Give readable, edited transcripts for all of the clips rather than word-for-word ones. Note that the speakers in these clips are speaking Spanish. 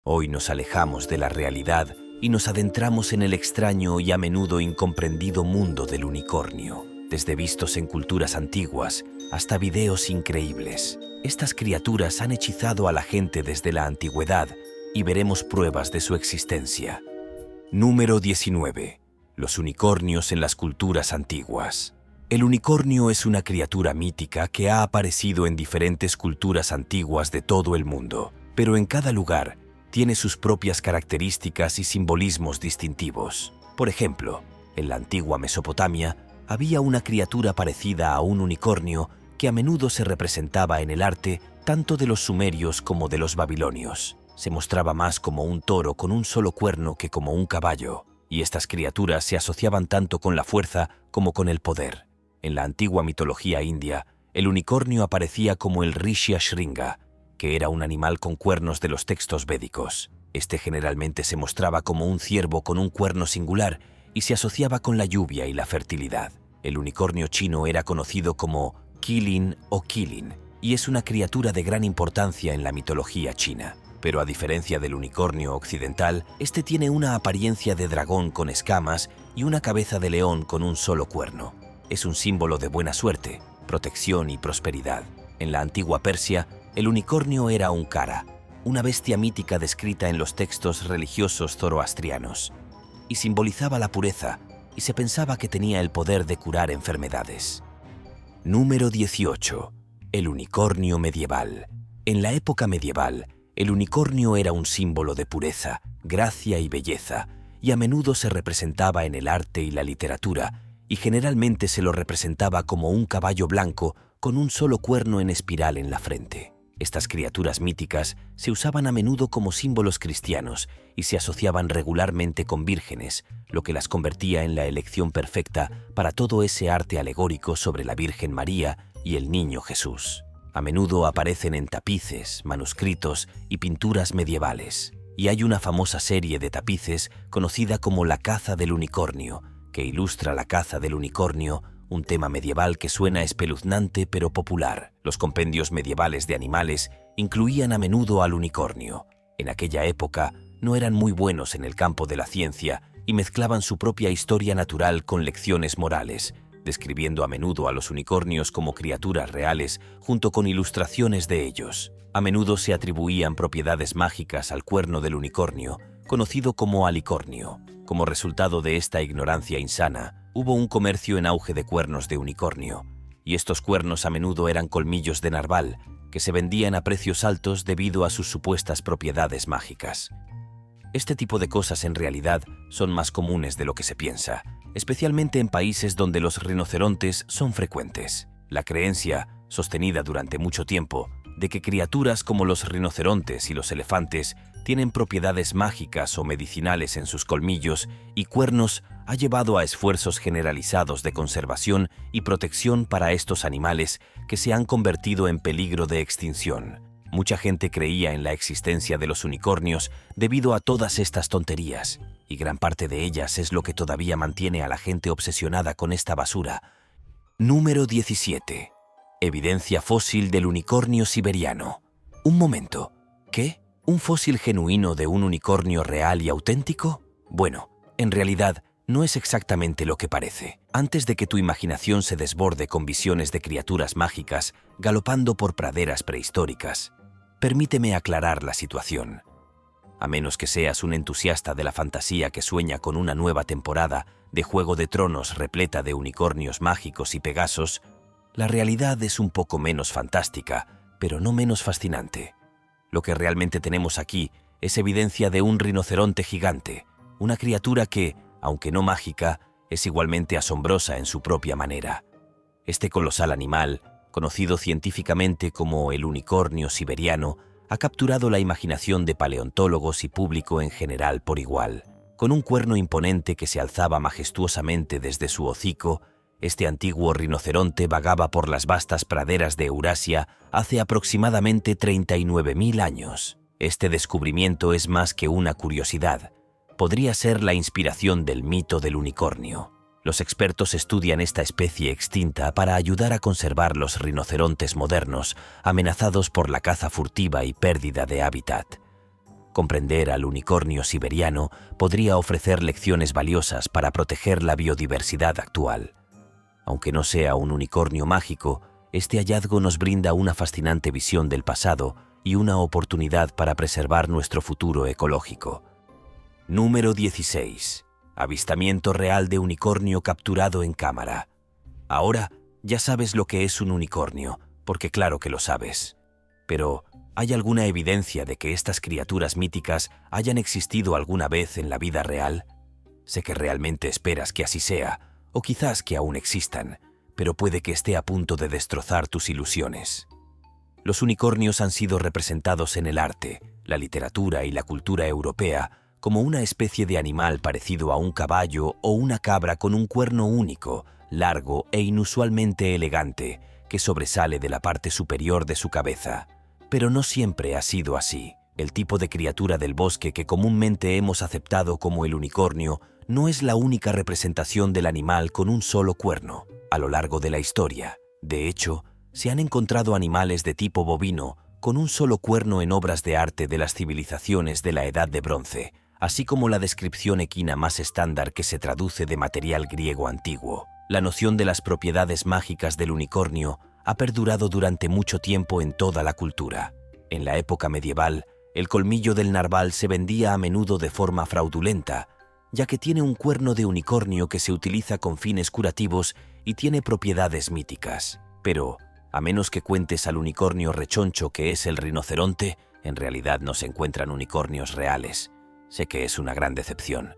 Hoy nos alejamos de la realidad y nos adentramos en el extraño y a menudo incomprendido mundo del unicornio, desde vistos en culturas antiguas hasta videos increíbles. Estas criaturas han hechizado a la gente desde la antigüedad y veremos pruebas de su existencia. Número 19. Los unicornios en las culturas antiguas. El unicornio es una criatura mítica que ha aparecido en diferentes culturas antiguas de todo el mundo, pero en cada lugar tiene sus propias características y simbolismos distintivos. Por ejemplo, en la antigua Mesopotamia había una criatura parecida a un unicornio que a menudo se representaba en el arte tanto de los sumerios como de los babilonios. Se mostraba más como un toro con un solo cuerno que como un caballo, y estas criaturas se asociaban tanto con la fuerza como con el poder. En la antigua mitología india, el unicornio aparecía como el Rishya Shringa, que era un animal con cuernos de los textos védicos. Este generalmente se mostraba como un ciervo con un cuerno singular y se asociaba con la lluvia y la fertilidad. El unicornio chino era conocido como Qilin o Qilin, y es una criatura de gran importancia en la mitología china. Pero a diferencia del unicornio occidental, este tiene una apariencia de dragón con escamas y una cabeza de león con un solo cuerno. Es un símbolo de buena suerte, protección y prosperidad. En la antigua Persia, el unicornio era un Kara, una bestia mítica descrita en los textos religiosos zoroastrianos, y simbolizaba la pureza, y se pensaba que tenía el poder de curar enfermedades. Número 18. El unicornio medieval. En la época medieval, el unicornio era un símbolo de pureza, gracia y belleza, y a menudo se representaba en el arte y la literatura, y generalmente se lo representaba como un caballo blanco con un solo cuerno en espiral en la frente. Estas criaturas míticas se usaban a menudo como símbolos cristianos y se asociaban regularmente con vírgenes, lo que las convertía en la elección perfecta para todo ese arte alegórico sobre la Virgen María y el Niño Jesús. A menudo aparecen en tapices, manuscritos y pinturas medievales, y hay una famosa serie de tapices conocida como La caza del unicornio, que ilustra la caza del unicornio, un tema medieval que suena espeluznante pero popular. Los compendios medievales de animales incluían a menudo al unicornio. En aquella época no eran muy buenos en el campo de la ciencia y mezclaban su propia historia natural con lecciones morales, describiendo a menudo a los unicornios como criaturas reales junto con ilustraciones de ellos. A menudo se atribuían propiedades mágicas al cuerno del unicornio, conocido como alicornio. Como resultado de esta ignorancia insana, hubo un comercio en auge de cuernos de unicornio, y estos cuernos a menudo eran colmillos de narval, que se vendían a precios altos debido a sus supuestas propiedades mágicas. Este tipo de cosas en realidad son más comunes de lo que se piensa, especialmente en países donde los rinocerontes son frecuentes. La creencia, sostenida durante mucho tiempo, de que criaturas como los rinocerontes y los elefantes tienen propiedades mágicas o medicinales en sus colmillos y cuernos ha llevado a esfuerzos generalizados de conservación y protección para estos animales que se han convertido en peligro de extinción. Mucha gente creía en la existencia de los unicornios debido a todas estas tonterías, y gran parte de ellas es lo que todavía mantiene a la gente obsesionada con esta basura. Número 17. Evidencia fósil del unicornio siberiano. Un momento, ¿qué? ¿Un fósil genuino de un unicornio real y auténtico? Bueno, en realidad no es exactamente lo que parece. Antes de que tu imaginación se desborde con visiones de criaturas mágicas galopando por praderas prehistóricas, permíteme aclarar la situación. A menos que seas un entusiasta de la fantasía que sueña con una nueva temporada de Juego de Tronos repleta de unicornios mágicos y pegasos, la realidad es un poco menos fantástica, pero no menos fascinante. Lo que realmente tenemos aquí es evidencia de un rinoceronte gigante, una criatura que, aunque no mágica, es igualmente asombrosa en su propia manera. Este colosal animal, conocido científicamente como el unicornio siberiano, ha capturado la imaginación de paleontólogos y público en general por igual. Con un cuerno imponente que se alzaba majestuosamente desde su hocico, este antiguo rinoceronte vagaba por las vastas praderas de Eurasia hace aproximadamente 39.000 años. Este descubrimiento es más que una curiosidad. Podría ser la inspiración del mito del unicornio. Los expertos estudian esta especie extinta para ayudar a conservar los rinocerontes modernos amenazados por la caza furtiva y pérdida de hábitat. Comprender al unicornio siberiano podría ofrecer lecciones valiosas para proteger la biodiversidad actual. Aunque no sea un unicornio mágico, este hallazgo nos brinda una fascinante visión del pasado y una oportunidad para preservar nuestro futuro ecológico. Número 16. Avistamiento real de unicornio capturado en cámara. Ahora ya sabes lo que es un unicornio, porque claro que lo sabes. Pero, ¿hay alguna evidencia de que estas criaturas míticas hayan existido alguna vez en la vida real? Sé que realmente esperas que así sea, o quizás que aún existan, pero puede que esté a punto de destrozar tus ilusiones. Los unicornios han sido representados en el arte, la literatura y la cultura europea como una especie de animal parecido a un caballo o una cabra con un cuerno único, largo e inusualmente elegante, que sobresale de la parte superior de su cabeza. Pero no siempre ha sido así. El tipo de criatura del bosque que comúnmente hemos aceptado como el unicornio no es la única representación del animal con un solo cuerno a lo largo de la historia. De hecho, se han encontrado animales de tipo bovino con un solo cuerno en obras de arte de las civilizaciones de la Edad de Bronce, así como la descripción equina más estándar que se traduce de material griego antiguo. La noción de las propiedades mágicas del unicornio ha perdurado durante mucho tiempo en toda la cultura. En la época medieval, el colmillo del narval se vendía a menudo de forma fraudulenta, ya que tiene un cuerno de unicornio que se utiliza con fines curativos y tiene propiedades míticas. Pero, a menos que cuentes al unicornio rechoncho que es el rinoceronte, en realidad no se encuentran unicornios reales. Sé que es una gran decepción.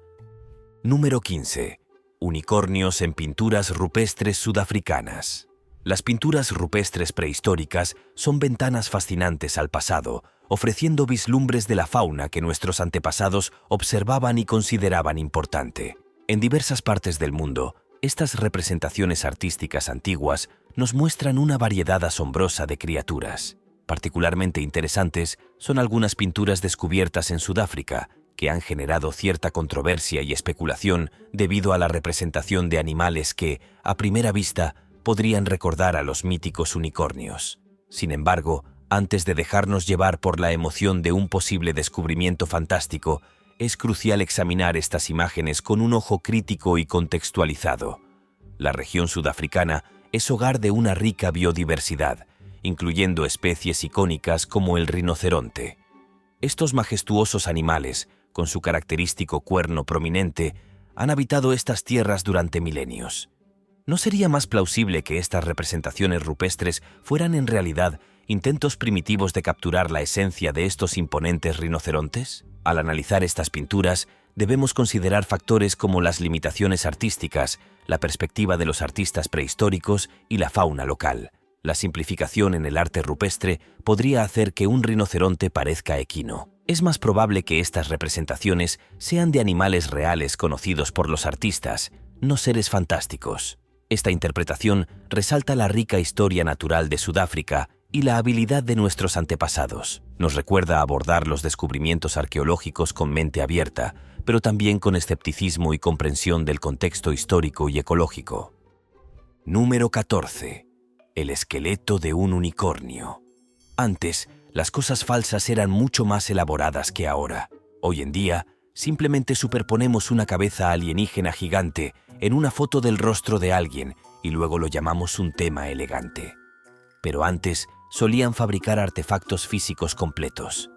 Número 15. Unicornios en pinturas rupestres sudafricanas. Las pinturas rupestres prehistóricas son ventanas fascinantes al pasado, ofreciendo vislumbres de la fauna que nuestros antepasados observaban y consideraban importante. En diversas partes del mundo, estas representaciones artísticas antiguas nos muestran una variedad asombrosa de criaturas. Particularmente interesantes son algunas pinturas descubiertas en Sudáfrica, que han generado cierta controversia y especulación debido a la representación de animales que, a primera vista, podrían recordar a los míticos unicornios. Sin embargo, antes de dejarnos llevar por la emoción de un posible descubrimiento fantástico, es crucial examinar estas imágenes con un ojo crítico y contextualizado. La región sudafricana es hogar de una rica biodiversidad, incluyendo especies icónicas como el rinoceronte. Estos majestuosos animales, con su característico cuerno prominente, han habitado estas tierras durante milenios. ¿No sería más plausible que estas representaciones rupestres fueran en realidad intentos primitivos de capturar la esencia de estos imponentes rinocerontes? Al analizar estas pinturas, debemos considerar factores como las limitaciones artísticas, la perspectiva de los artistas prehistóricos y la fauna local. La simplificación en el arte rupestre podría hacer que un rinoceronte parezca equino. Es más probable que estas representaciones sean de animales reales conocidos por los artistas, no seres fantásticos. Esta interpretación resalta la rica historia natural de Sudáfrica y la habilidad de nuestros antepasados. Nos recuerda abordar los descubrimientos arqueológicos con mente abierta, pero también con escepticismo y comprensión del contexto histórico y ecológico. Número 14. El esqueleto de un unicornio. Antes, las cosas falsas eran mucho más elaboradas que ahora. Hoy en día, simplemente superponemos una cabeza alienígena gigante en una foto del rostro de alguien y luego lo llamamos un tema elegante. Pero antes solían fabricar artefactos físicos completos.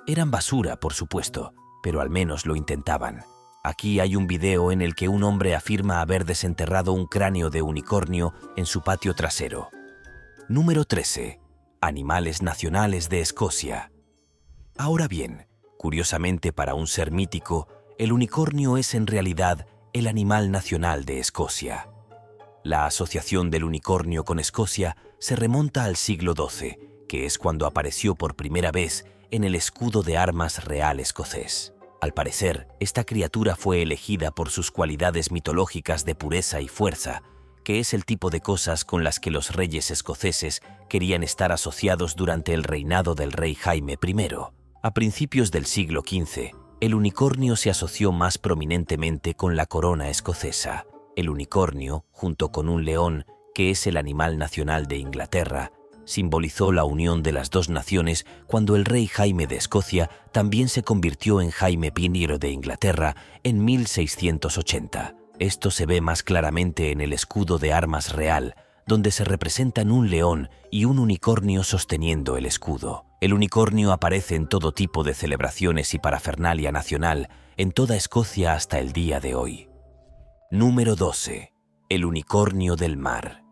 Eran basura, por supuesto, pero al menos lo intentaban. Aquí hay un video en el que un hombre afirma haber desenterrado un cráneo de unicornio en su patio trasero. Número 13. Animales nacionales de Escocia. Ahora bien, curiosamente para un ser mítico, el unicornio es en realidad el animal nacional de Escocia. La asociación del unicornio con Escocia se remonta al siglo XII, que es cuando apareció por primera vez en el escudo de armas real escocés. Al parecer, esta criatura fue elegida por sus cualidades mitológicas de pureza y fuerza, que es el tipo de cosas con las que los reyes escoceses querían estar asociados durante el reinado del rey Jaime I. A principios del siglo XV, el unicornio se asoció más prominentemente con la corona escocesa. El unicornio, junto con un león, que es el animal nacional de Inglaterra, simbolizó la unión de las dos naciones cuando el rey Jaime de Escocia también se convirtió en Jaime I de Inglaterra en 1680. Esto se ve más claramente en el escudo de armas real, donde se representan un león y un unicornio sosteniendo el escudo. El unicornio aparece en todo tipo de celebraciones y parafernalia nacional en toda Escocia hasta el día de hoy. Número 12. El unicornio del mar.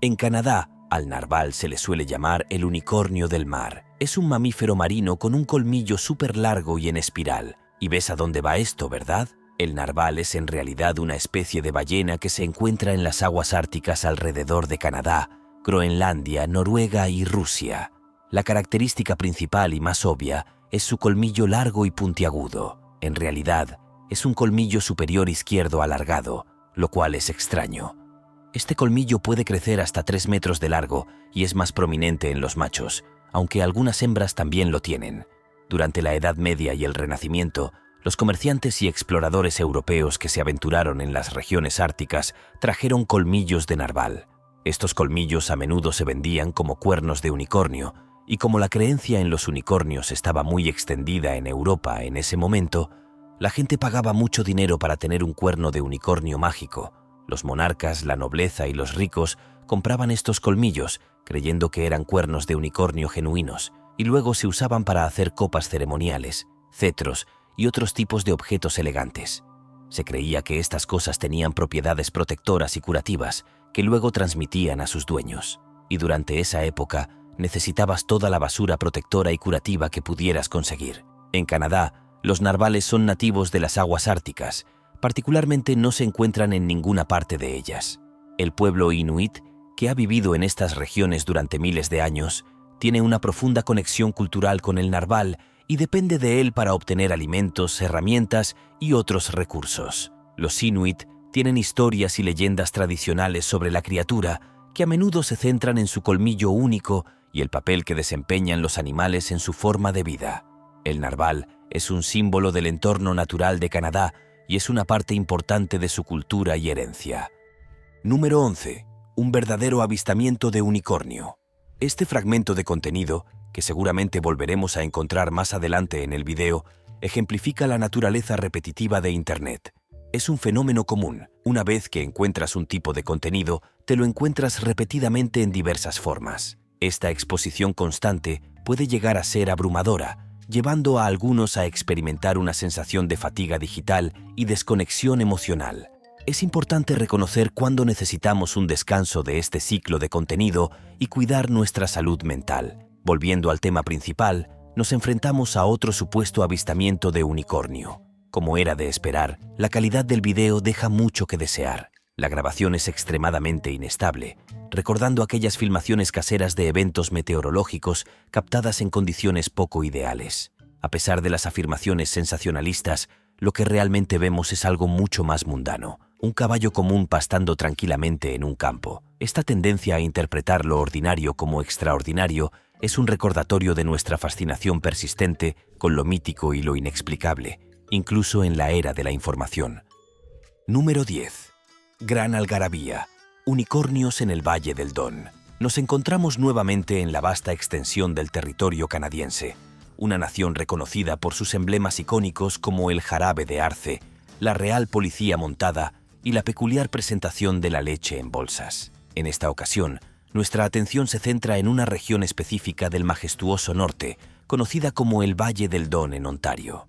En Canadá, al narval se le suele llamar el unicornio del mar. Es un mamífero marino con un colmillo súper largo y en espiral. ¿Y ves a dónde va esto, verdad? El narval es en realidad una especie de ballena que se encuentra en las aguas árticas alrededor de Canadá, Groenlandia, Noruega y Rusia. La característica principal y más obvia es su colmillo largo y puntiagudo. En realidad, es un colmillo superior izquierdo alargado, lo cual es extraño. Este colmillo puede crecer hasta 3 metros de largo y es más prominente en los machos, aunque algunas hembras también lo tienen. Durante la Edad Media y el Renacimiento, los comerciantes y exploradores europeos que se aventuraron en las regiones árticas trajeron colmillos de narval. Estos colmillos a menudo se vendían como cuernos de unicornio, y como la creencia en los unicornios estaba muy extendida en Europa en ese momento, la gente pagaba mucho dinero para tener un cuerno de unicornio mágico. Los monarcas, la nobleza y los ricos compraban estos colmillos, creyendo que eran cuernos de unicornio genuinos, y luego se usaban para hacer copas ceremoniales, cetros y otros tipos de objetos elegantes. Se creía que estas cosas tenían propiedades protectoras y curativas que luego transmitían a sus dueños. Y durante esa época necesitabas toda la basura protectora y curativa que pudieras conseguir. En Canadá, los narvales son nativos de las aguas árticas, particularmente no se encuentran en ninguna parte de ellas. El pueblo inuit, que ha vivido en estas regiones durante miles de años, tiene una profunda conexión cultural con el narval y depende de él para obtener alimentos, herramientas y otros recursos. Los inuit tienen historias y leyendas tradicionales sobre la criatura que a menudo se centran en su colmillo único y el papel que desempeñan los animales en su forma de vida. El narval es un símbolo del entorno natural de Canadá y es una parte importante de su cultura y herencia. Número 11. Un verdadero avistamiento de unicornio. Este fragmento de contenido, que seguramente volveremos a encontrar más adelante en el video, ejemplifica la naturaleza repetitiva de Internet. Es un fenómeno común. Una vez que encuentras un tipo de contenido, te lo encuentras repetidamente en diversas formas. Esta exposición constante puede llegar a ser abrumadora, llevando a algunos a experimentar una sensación de fatiga digital y desconexión emocional. Es importante reconocer cuándo necesitamos un descanso de este ciclo de contenido y cuidar nuestra salud mental. Volviendo al tema principal, nos enfrentamos a otro supuesto avistamiento de unicornio. Como era de esperar, la calidad del video deja mucho que desear. La grabación es extremadamente inestable, recordando aquellas filmaciones caseras de eventos meteorológicos captadas en condiciones poco ideales. A pesar de las afirmaciones sensacionalistas, lo que realmente vemos es algo mucho más mundano. Un caballo común pastando tranquilamente en un campo. Esta tendencia a interpretar lo ordinario como extraordinario es un recordatorio de nuestra fascinación persistente con lo mítico y lo inexplicable, incluso en la era de la información. Número 10. Gran algarabía. Unicornios en el Valle del Don. Nos encontramos nuevamente en la vasta extensión del territorio canadiense, una nación reconocida por sus emblemas icónicos como el jarabe de arce, la Real Policía Montada y la peculiar presentación de la leche en bolsas. En esta ocasión, nuestra atención se centra en una región específica del majestuoso norte, conocida como el Valle del Don en Ontario.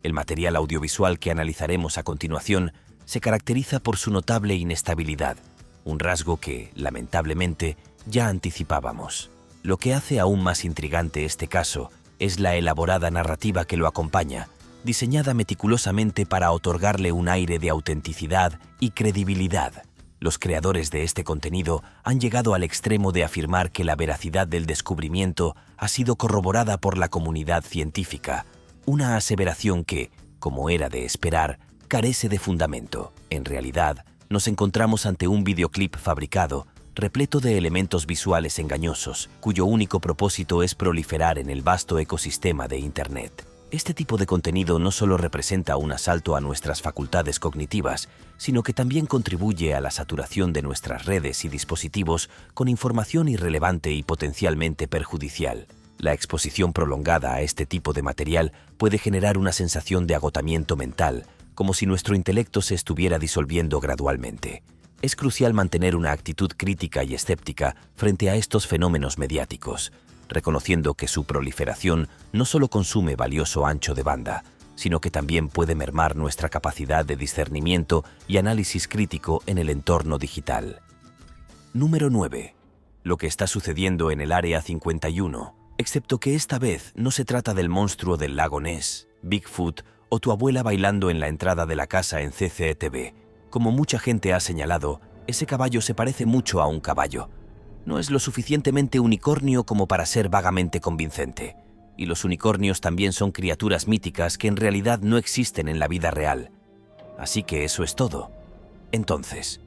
El material audiovisual que analizaremos a continuación se caracteriza por su notable inestabilidad, un rasgo que, lamentablemente, ya anticipábamos. Lo que hace aún más intrigante este caso es la elaborada narrativa que lo acompaña, diseñada meticulosamente para otorgarle un aire de autenticidad y credibilidad. Los creadores de este contenido han llegado al extremo de afirmar que la veracidad del descubrimiento ha sido corroborada por la comunidad científica, una aseveración que, como era de esperar, carece de fundamento. En realidad, nos encontramos ante un videoclip fabricado, repleto de elementos visuales engañosos, cuyo único propósito es proliferar en el vasto ecosistema de Internet. Este tipo de contenido no solo representa un asalto a nuestras facultades cognitivas, sino que también contribuye a la saturación de nuestras redes y dispositivos con información irrelevante y potencialmente perjudicial. La exposición prolongada a este tipo de material puede generar una sensación de agotamiento mental, como si nuestro intelecto se estuviera disolviendo gradualmente. Es crucial mantener una actitud crítica y escéptica frente a estos fenómenos mediáticos, reconociendo que su proliferación no solo consume valioso ancho de banda, sino que también puede mermar nuestra capacidad de discernimiento y análisis crítico en el entorno digital. Número 9. Lo que está sucediendo en el Área 51, excepto que esta vez no se trata del monstruo del lago Ness, Bigfoot o tu abuela bailando en la entrada de la casa en CCTV. Como mucha gente ha señalado, ese caballo se parece mucho a un caballo. No es lo suficientemente unicornio como para ser vagamente convincente. Y los unicornios también son criaturas míticas que en realidad no existen en la vida real. Así que eso es todo. Entonces,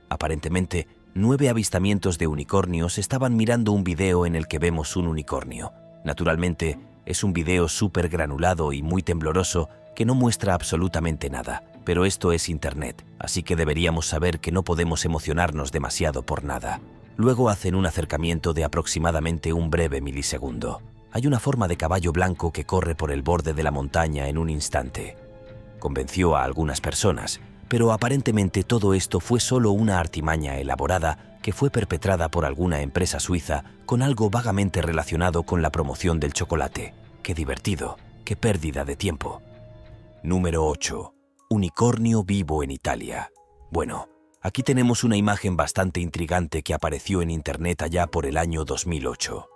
aparentemente, 9 avistamientos de unicornios estaban mirando un video en el que vemos un unicornio. Naturalmente, es un video súper granulado y muy tembloroso que no muestra absolutamente nada. Pero esto es Internet, así que deberíamos saber que no podemos emocionarnos demasiado por nada. Luego hacen un acercamiento de aproximadamente un breve milisegundo. Hay una forma de caballo blanco que corre por el borde de la montaña en un instante. Convenció a algunas personas, pero aparentemente todo esto fue solo una artimaña elaborada que fue perpetrada por alguna empresa suiza con algo vagamente relacionado con la promoción del chocolate. ¡Qué divertido! ¡Qué pérdida de tiempo! Número 8. Unicornio vivo en Italia. Bueno, aquí tenemos una imagen bastante intrigante que apareció en Internet allá por el año 2008.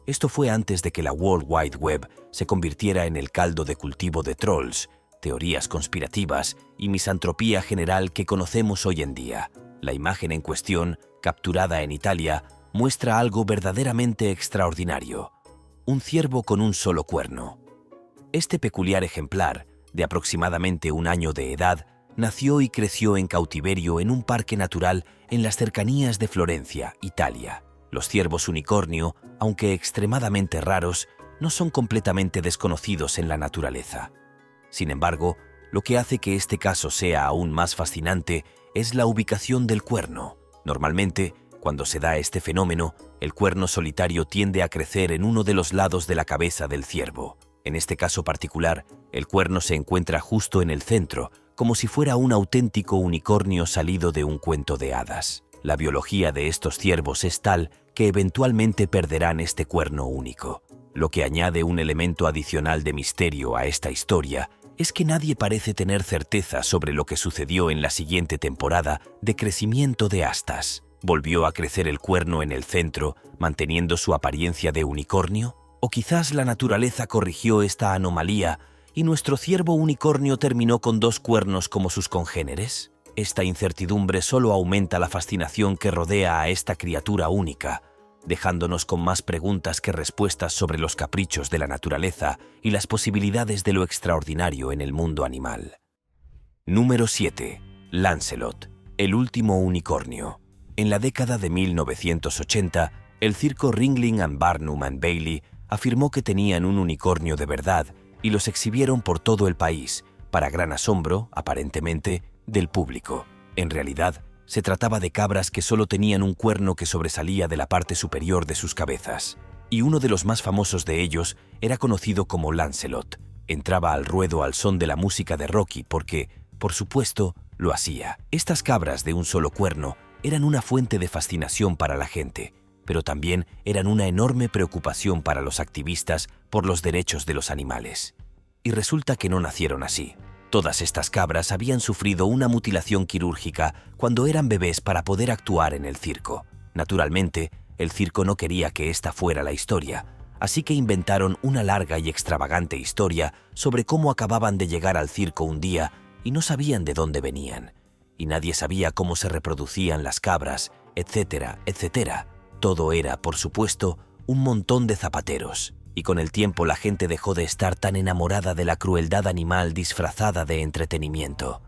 Esto fue antes de que la World Wide Web se convirtiera en el caldo de cultivo de trolls, teorías conspirativas y misantropía general que conocemos hoy en día. La imagen en cuestión, capturada en Italia, muestra algo verdaderamente extraordinario: un ciervo con un solo cuerno. Este peculiar ejemplar, de aproximadamente un año de edad, nació y creció en cautiverio en un parque natural en las cercanías de Florencia, Italia. Los ciervos unicornio, aunque extremadamente raros, no son completamente desconocidos en la naturaleza. Sin embargo, lo que hace que este caso sea aún más fascinante es la ubicación del cuerno. Normalmente, cuando se da este fenómeno, el cuerno solitario tiende a crecer en uno de los lados de la cabeza del ciervo. En este caso particular, el cuerno se encuentra justo en el centro, como si fuera un auténtico unicornio salido de un cuento de hadas. La biología de estos ciervos es tal que eventualmente perderán este cuerno único. Lo que añade un elemento adicional de misterio a esta historia es que nadie parece tener certeza sobre lo que sucedió en la siguiente temporada de crecimiento de astas. ¿Volvió a crecer el cuerno en el centro, manteniendo su apariencia de unicornio? ¿O quizás la naturaleza corrigió esta anomalía y nuestro ciervo unicornio terminó con 2 cuernos como sus congéneres? Esta incertidumbre solo aumenta la fascinación que rodea a esta criatura única, dejándonos con más preguntas que respuestas sobre los caprichos de la naturaleza y las posibilidades de lo extraordinario en el mundo animal. Número 7. Lancelot, el último unicornio. En la década de 1980, el circo Ringling Barnum Bailey afirmó que tenían un unicornio de verdad y los exhibieron por todo el país, para gran asombro, aparentemente, del público. En realidad, se trataba de cabras que solo tenían un cuerno que sobresalía de la parte superior de sus cabezas. Y uno de los más famosos de ellos era conocido como Lancelot. Entraba al ruedo al son de la música de Rocky porque, por supuesto, lo hacía. Estas cabras de un solo cuerno eran una fuente de fascinación para la gente, pero también eran una enorme preocupación para los activistas por los derechos de los animales. Y resulta que no nacieron así. Todas estas cabras habían sufrido una mutilación quirúrgica cuando eran bebés para poder actuar en el circo. Naturalmente, el circo no quería que esta fuera la historia, así que inventaron una larga y extravagante historia sobre cómo acababan de llegar al circo un día y no sabían de dónde venían. Y nadie sabía cómo se reproducían las cabras, etcétera, etcétera. Todo era, por supuesto, un montón de zapateros. Y con el tiempo la gente dejó de estar tan enamorada de la crueldad animal disfrazada de entretenimiento.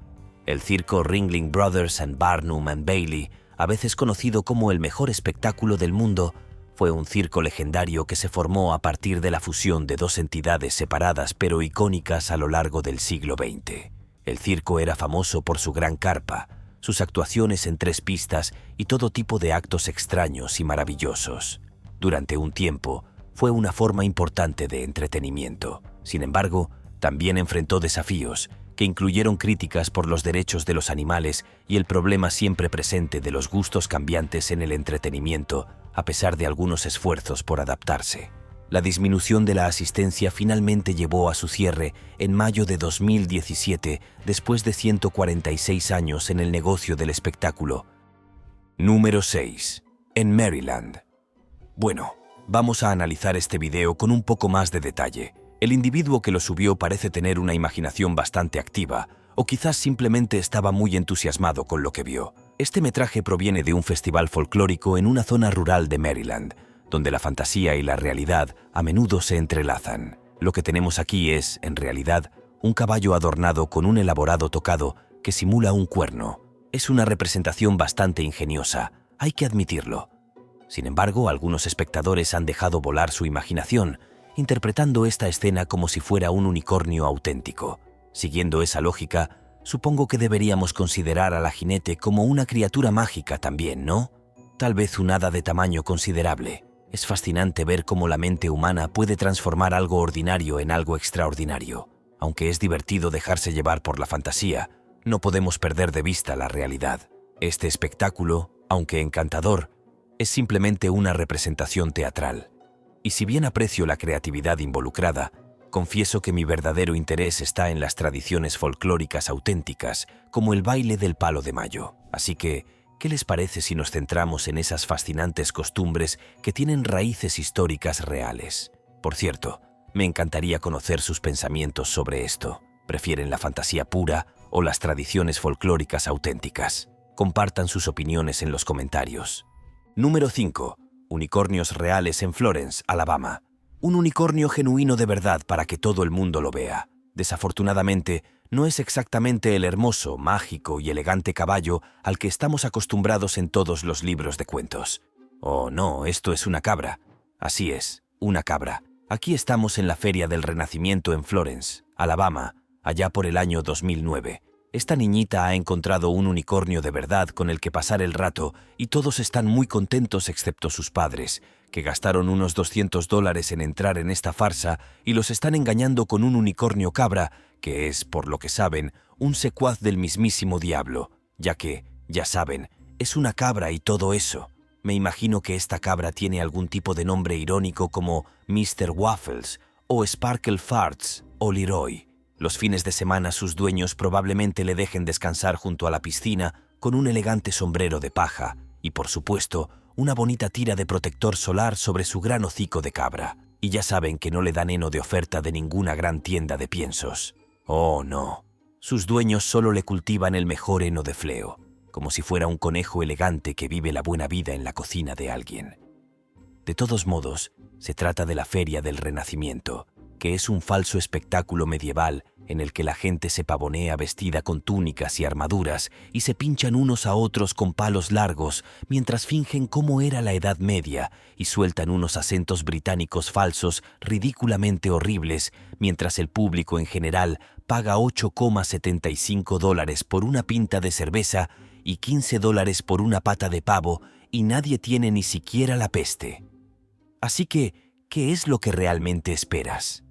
El circo Ringling Brothers and Barnum and Bailey, a veces conocido como el mejor espectáculo del mundo, Fue un circo legendario que se formó a partir de la fusión de dos entidades separadas pero icónicas a lo largo del siglo XX. El circo era famoso por su gran carpa, sus actuaciones en 3 pistas y todo tipo de actos extraños y maravillosos. Durante un tiempo, fue una forma importante de entretenimiento. Sin embargo, también enfrentó desafíos que incluyeron críticas por los derechos de los animales y el problema siempre presente de los gustos cambiantes en el entretenimiento, a pesar de algunos esfuerzos por adaptarse. La disminución de la asistencia finalmente llevó a su cierre en mayo de 2017, después de 146 años en el negocio del espectáculo. Número 6. En Maryland. Bueno, vamos a analizar este video con un poco más de detalle. El individuo que lo subió parece tener una imaginación bastante activa, o quizás simplemente estaba muy entusiasmado con lo que vio. Este metraje proviene de un festival folclórico en una zona rural de Maryland, donde la fantasía y la realidad a menudo se entrelazan. Lo que tenemos aquí es, en realidad, un caballo adornado con un elaborado tocado que simula un cuerno. Es una representación bastante ingeniosa, hay que admitirlo. Sin embargo, algunos espectadores han dejado volar su imaginación, interpretando esta escena como si fuera un unicornio auténtico. Siguiendo esa lógica, supongo que deberíamos considerar a la jinete como una criatura mágica también, ¿no? Tal vez un hada de tamaño considerable. Es fascinante ver cómo la mente humana puede transformar algo ordinario en algo extraordinario. Aunque es divertido dejarse llevar por la fantasía, no podemos perder de vista la realidad. Este espectáculo, aunque encantador, es simplemente una representación teatral. Y si bien aprecio la creatividad involucrada, confieso que mi verdadero interés está en las tradiciones folclóricas auténticas, como el baile del palo de mayo. Así que, ¿qué les parece si nos centramos en esas fascinantes costumbres que tienen raíces históricas reales? Por cierto, me encantaría conocer sus pensamientos sobre esto. ¿Prefieren la fantasía pura o las tradiciones folclóricas auténticas? Compartan sus opiniones en los comentarios. Número 5. Unicornios reales en Florence, Alabama. Un unicornio genuino de verdad para que todo el mundo lo vea. Desafortunadamente, no es exactamente el hermoso, mágico y elegante caballo al que estamos acostumbrados en todos los libros de cuentos. Oh, no, esto es una cabra. Así es, una cabra. Aquí estamos en la Feria del Renacimiento en Florence, Alabama, allá por el año 2009. Esta niñita ha encontrado un unicornio de verdad con el que pasar el rato y todos están muy contentos excepto sus padres, que gastaron unos $200 en entrar en esta farsa y los están engañando con un unicornio cabra, que es, por lo que saben, un secuaz del mismísimo diablo, ya que, ya saben, es una cabra y todo eso. Me imagino que esta cabra tiene algún tipo de nombre irónico como Mr. Waffles o Sparkle Farts o Leroy. Los fines de semana sus dueños probablemente le dejen descansar junto a la piscina con un elegante sombrero de paja y, por supuesto, una bonita tira de protector solar sobre su gran hocico de cabra. Y ya saben que no le dan heno de oferta de ninguna gran tienda de piensos. Oh, no. Sus dueños solo le cultivan el mejor heno de fleo, como si fuera un conejo elegante que vive la buena vida en la cocina de alguien. De todos modos, se trata de la Feria del Renacimiento, que es un falso espectáculo medieval en el que la gente se pavonea vestida con túnicas y armaduras y se pinchan unos a otros con palos largos mientras fingen cómo era la Edad Media y sueltan unos acentos británicos falsos ridículamente horribles, mientras el público en general paga $8,75 por una pinta de cerveza y $15 por una pata de pavo y nadie tiene ni siquiera la peste. Así que, ¿qué es lo que realmente esperas?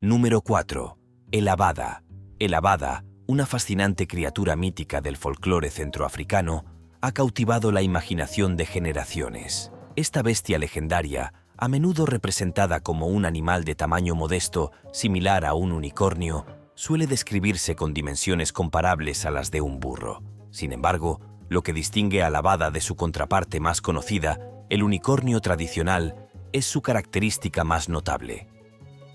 Número 4. El Abada. El Abada, una fascinante criatura mítica del folclore centroafricano, ha cautivado la imaginación de generaciones. Esta bestia legendaria, a menudo representada como un animal de tamaño modesto, similar a un unicornio, suele describirse con dimensiones comparables a las de un burro. Sin embargo, lo que distingue al Abada de su contraparte más conocida, el unicornio tradicional, es su característica más notable: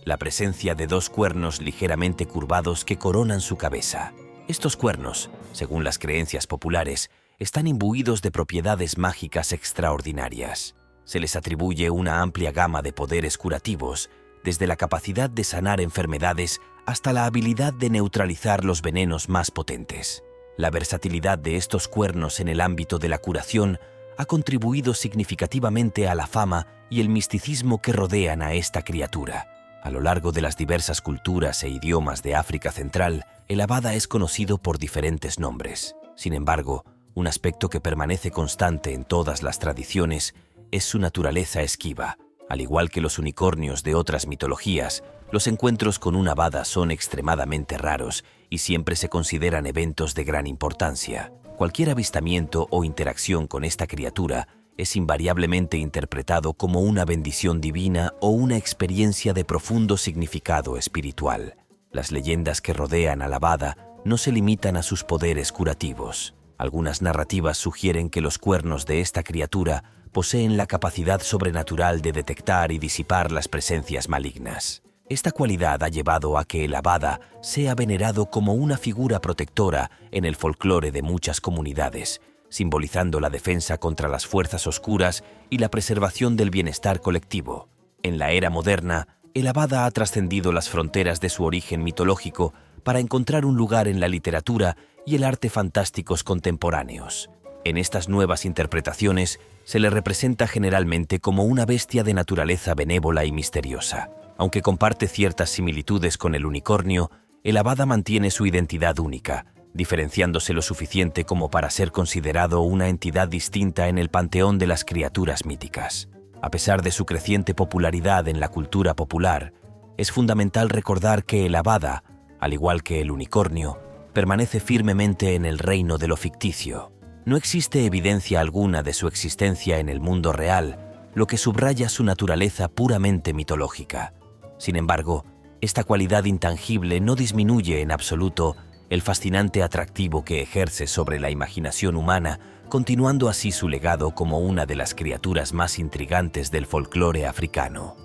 la presencia de 2 cuernos ligeramente curvados que coronan su cabeza. Estos cuernos, según las creencias populares, están imbuidos de propiedades mágicas extraordinarias. Se les atribuye una amplia gama de poderes curativos, desde la capacidad de sanar enfermedades hasta la habilidad de neutralizar los venenos más potentes. La versatilidad de estos cuernos en el ámbito de la curación ha contribuido significativamente a la fama y el misticismo que rodean a esta criatura. A lo largo de las diversas culturas e idiomas de África Central, el Abada es conocido por diferentes nombres. Sin embargo, un aspecto que permanece constante en todas las tradiciones es su naturaleza esquiva. Al igual que los unicornios de otras mitologías, los encuentros con un Abada son extremadamente raros y siempre se consideran eventos de gran importancia. Cualquier avistamiento o interacción con esta criatura es invariablemente interpretado como una bendición divina o una experiencia de profundo significado espiritual. Las leyendas que rodean al Abada no se limitan a sus poderes curativos. Algunas narrativas sugieren que los cuernos de esta criatura poseen la capacidad sobrenatural de detectar y disipar las presencias malignas. Esta cualidad ha llevado a que el Abada sea venerado como una figura protectora en el folclore de muchas comunidades, simbolizando la defensa contra las fuerzas oscuras y la preservación del bienestar colectivo. En la era moderna, el Abada ha trascendido las fronteras de su origen mitológico para encontrar un lugar en la literatura y el arte fantásticos contemporáneos. En estas nuevas interpretaciones, se le representa generalmente como una bestia de naturaleza benévola y misteriosa. Aunque comparte ciertas similitudes con el unicornio, el Abada mantiene su identidad única, diferenciándose lo suficiente como para ser considerado una entidad distinta en el panteón de las criaturas míticas. A pesar de su creciente popularidad en la cultura popular, es fundamental recordar que el Abada, al igual que el unicornio, permanece firmemente en el reino de lo ficticio. No existe evidencia alguna de su existencia en el mundo real, lo que subraya su naturaleza puramente mitológica. Sin embargo, esta cualidad intangible no disminuye en absoluto el fascinante atractivo que ejerce sobre la imaginación humana, continuando así su legado como una de las criaturas más intrigantes del folclore africano.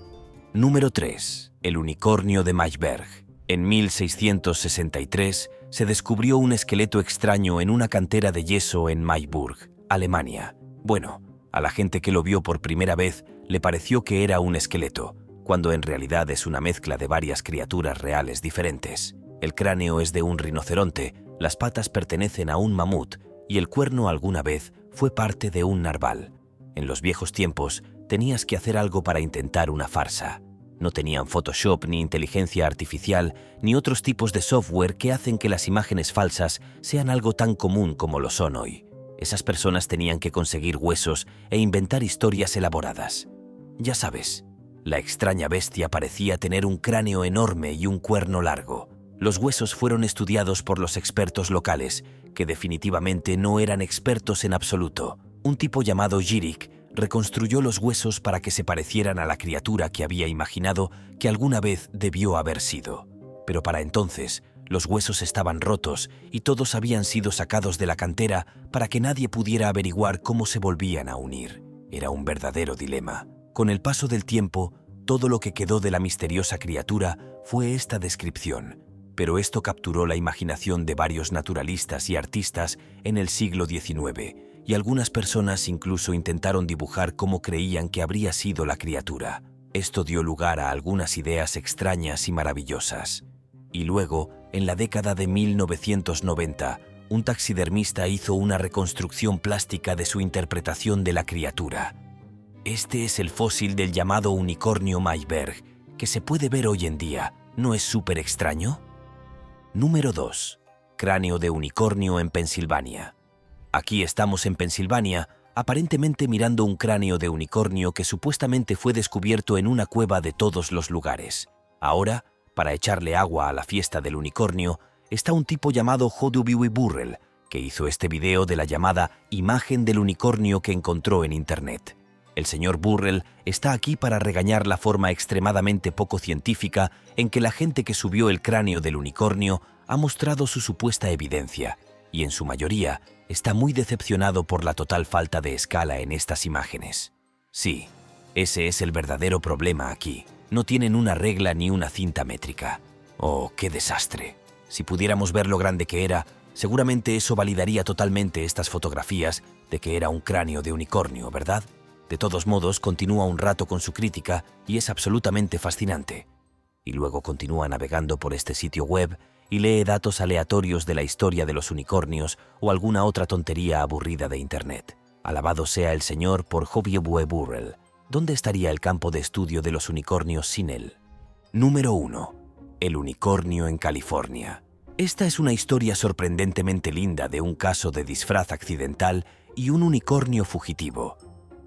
Número 3. El unicornio de Maisberg. En 1663 se descubrió un esqueleto extraño en una cantera de yeso en Mayburg, Alemania. Bueno, a la gente que lo vio por primera vez le pareció que era un esqueleto, cuando en realidad es una mezcla de varias criaturas reales diferentes. El cráneo es de un rinoceronte, las patas pertenecen a un mamut y el cuerno alguna vez fue parte de un narval. En los viejos tiempos tenías que hacer algo para intentar una farsa. No tenían Photoshop ni inteligencia artificial ni otros tipos de software que hacen que las imágenes falsas sean algo tan común como lo son hoy. Esas personas tenían que conseguir huesos e inventar historias elaboradas. Ya sabes, la extraña bestia parecía tener un cráneo enorme y un cuerno largo. Los huesos fueron estudiados por los expertos locales, que definitivamente no eran expertos en absoluto. Un tipo llamado Jirik reconstruyó los huesos para que se parecieran a la criatura que había imaginado que alguna vez debió haber sido. Pero para entonces, los huesos estaban rotos y todos habían sido sacados de la cantera para que nadie pudiera averiguar cómo se volvían a unir. Era un verdadero dilema. Con el paso del tiempo, todo lo que quedó de la misteriosa criatura fue esta descripción, pero esto capturó la imaginación de varios naturalistas y artistas en el siglo XIX, y algunas personas incluso intentaron dibujar cómo creían que habría sido la criatura. Esto dio lugar a algunas ideas extrañas y maravillosas. Y luego, en la década de 1990, un taxidermista hizo una reconstrucción plástica de su interpretación de la criatura. Este es el fósil del llamado unicornio Maisberg, que se puede ver hoy en día. ¿No es súper extraño? Número 2. Cráneo de unicornio en Pensilvania. Aquí estamos en Pensilvania, aparentemente mirando un cráneo de unicornio que supuestamente fue descubierto en una cueva de todos los lugares. Ahora, para echarle agua a la fiesta del unicornio, está un tipo llamado J.W. Burrell, que hizo este video de la llamada imagen del unicornio que encontró en Internet. El señor Burrell está aquí para regañar la forma extremadamente poco científica en que la gente que subió el cráneo del unicornio ha mostrado su supuesta evidencia, y en su mayoría está muy decepcionado por la total falta de escala en estas imágenes. Sí, ese es el verdadero problema aquí. No tienen una regla ni una cinta métrica. ¡Oh, qué desastre! Si pudiéramos ver lo grande que era, seguramente eso validaría totalmente estas fotografías de que era un cráneo de unicornio, ¿verdad? De todos modos, continúa un rato con su crítica y es absolutamente fascinante. Y luego continúa navegando por este sitio web y lee datos aleatorios de la historia de los unicornios o alguna otra tontería aburrida de Internet. Alabado sea el Señor por Hoviebue Burrell. ¿Dónde estaría el campo de estudio de los unicornios sin él? Número 1. El unicornio en California. Esta es una historia sorprendentemente linda de un caso de disfraz accidental y un unicornio fugitivo.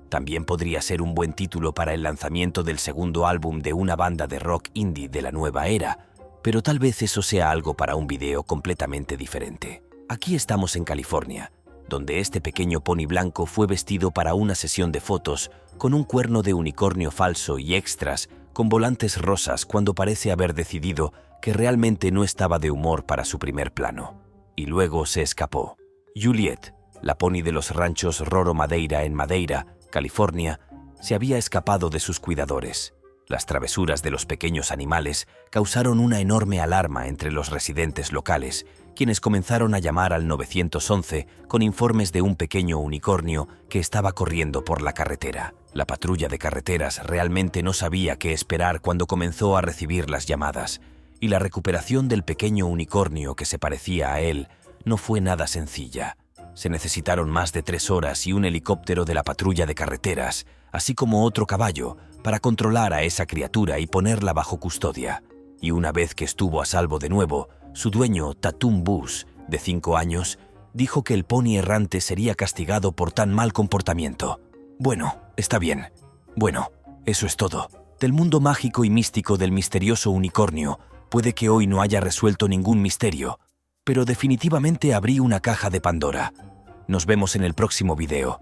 También podría ser un buen título para el lanzamiento del segundo álbum de una banda de rock indie de la nueva era, pero tal vez eso sea algo para un video completamente diferente. Aquí estamos en California, donde este pequeño pony blanco fue vestido para una sesión de fotos con un cuerno de unicornio falso y extras con volantes rosas cuando parece haber decidido que realmente no estaba de humor para su primer plano. Y luego se escapó. Juliet, la pony de los ranchos Roro Madeira en Madeira, California, se había escapado de sus cuidadores. Las travesuras de los pequeños animales causaron una enorme alarma entre los residentes locales, quienes comenzaron a llamar al 911 con informes de un pequeño unicornio que estaba corriendo por la carretera. La patrulla de carreteras realmente no sabía qué esperar cuando comenzó a recibir las llamadas, y la recuperación del pequeño unicornio que se parecía a él no fue nada sencilla. Se necesitaron más de 3 horas y un helicóptero de la patrulla de carreteras, así como otro caballo, para controlar a esa criatura y ponerla bajo custodia. Y una vez que estuvo a salvo de nuevo, su dueño, Tatum Bus, de 5 años, dijo que el pony errante sería castigado por tan mal comportamiento. Bueno, está bien. Bueno, eso es todo. Del mundo mágico y místico del misterioso unicornio, puede que hoy no haya resuelto ningún misterio, pero definitivamente abrí una caja de Pandora. Nos vemos en el próximo video.